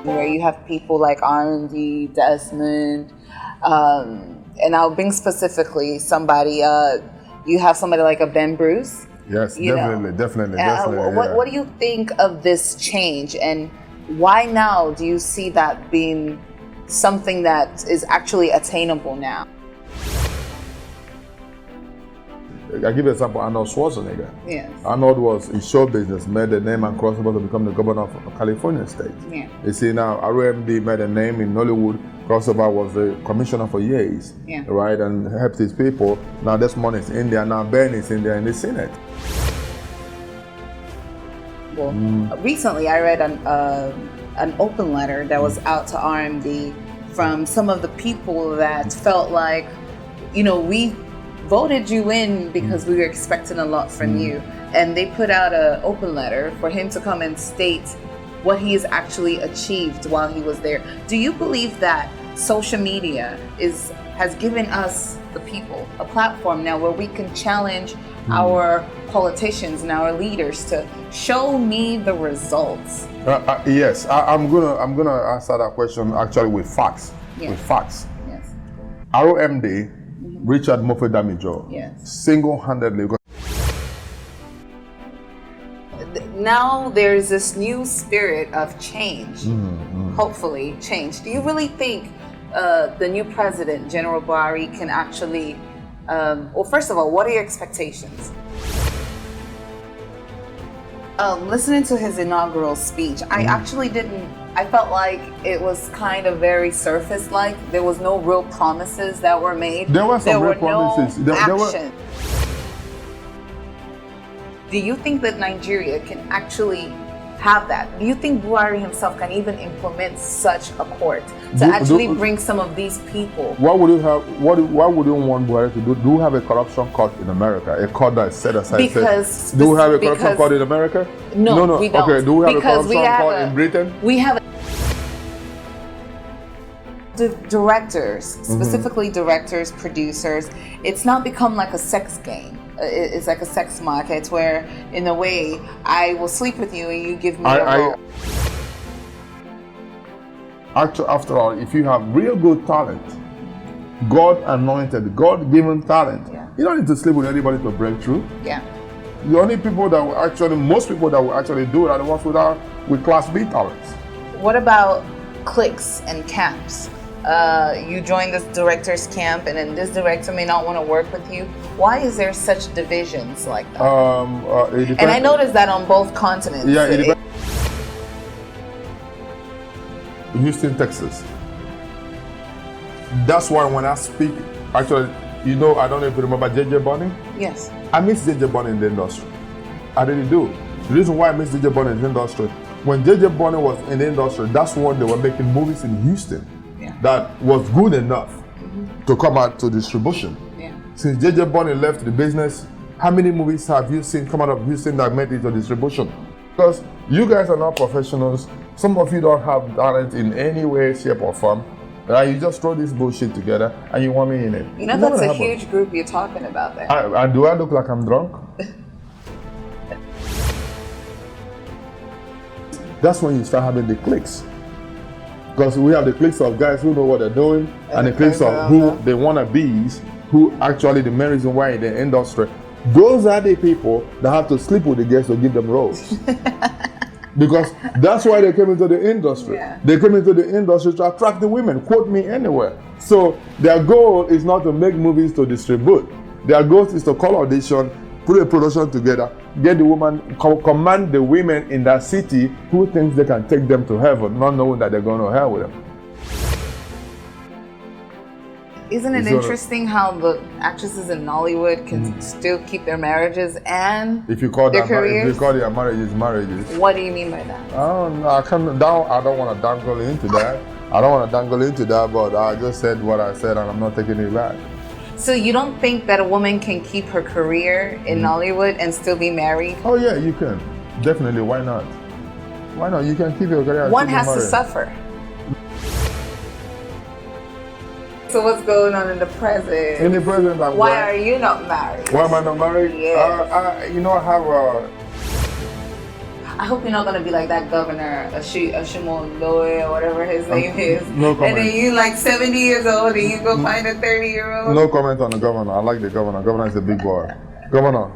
where you have people like R&D, Desmond, and I'll bring specifically somebody. You have somebody like a Ben Bruce. Yes, definitely. What do you think of this change, and why now do you see that being something that is actually attainable now? I give you an example, Arnold Schwarzenegger. Yes. Arnold was in show business, made a name and crossed over to become the governor of California State. Yeah. You see now, RMD made a name in Nollywood, crossover was the commissioner for years, right, and helped his people. Now Desmond is in there, now Ben is in there in the Senate. Well, recently I read an open letter that was out to RMD from some of the people that felt like, we voted you in because we were expecting a lot from you. And they put out an open letter for him to come and state what he has actually achieved while he was there. Do you believe that social media has given us, the people, a platform now where we can challenge our politicians and our leaders to show me the results? Yes, I'm gonna answer that question actually with facts. Yes. With facts. Yes. RMD, Richard Mofe Damijo, single-handedly. Now there's this new spirit of change, hopefully change. Do you really think the new president, General Buhari, can actually, well, first of all, what are your expectations? Listening to his inaugural speech, I felt like it was kind of very surface-like. There was no real promises that were made. There were some real promises. No action. Do you think that Nigeria can actually have that? Do you think Buhari himself can even implement such a court to bring some of these people? What would you have? What would you want Buhari to do? Do you have a corruption court in America? A court that is set aside? Do we have a corruption court in America? No, we don't. Okay, do we have a corruption court in Britain? We have the directors, specifically directors, producers. It's not become like a sex game. It's like a sex market where, in a way, I will sleep with you and you give me a role. After all, if you have real good talent, God-anointed, God-given talent, you don't need to sleep with anybody to break through. Yeah. The only people that will most people that will actually do it are the ones with Class B talents. What about cliques and camps? You join this director's camp, and then this director may not want to work with you. Why is there such divisions like that? And I noticed that on both continents. Yeah, it depends. Houston, Texas. That's why when I speak, actually, I don't know if you remember JJ Bonny? Yes. I miss JJ Bonny in the industry. I really do. The reason why I miss JJ Bonny in the industry, when JJ Bonny was in the industry, that's when they were making movies in Houston. That was good enough to come out to distribution. Since JJ Bonny left the business, how many movies have you seen come out of Houston that made it to distribution? Because you guys are not professionals. Some of you don't have talent in any way, shape, or form. Right? You just throw this bullshit together and you want me in it. That's a huge group you're talking about there. Do I look like I'm drunk? That's when you start having the cliques. Because we have the cliques of guys who know what they're doing, and the cliques of who they want to be, who actually the main reason why in the industry. Those are the people that have to sleep with the girls to give them roles. Because that's why they came into the industry. They came into the industry to attract the women, quote me anywhere. So their goal is not to make movies to distribute. Their goal is to call audition, put a production together, get the woman, command the women in that city who thinks they can take them to heaven, not knowing that they're going to hell with them. Isn't it interesting how the actresses in Nollywood can still keep their marriages and if you call their careers? If you call their marriages. What do you mean by that? I don't want to dangle into that. But I just said what I said and I'm not taking it back. So you don't think that a woman can keep her career in Nollywood and still be married? Oh yeah, you can. Definitely, why not? Why not? You can keep your career. One has to suffer. So what's going on in the present? In the present, why are you not married? Why am I not married? Yeah. I have I hope you're not gonna be like that governor, Ashimon Loe or whatever his name is. No comment. And then you like 70 years old and you go find a 30-year-old. No comment on the governor. I like the governor. Governor is a big boy. Governor.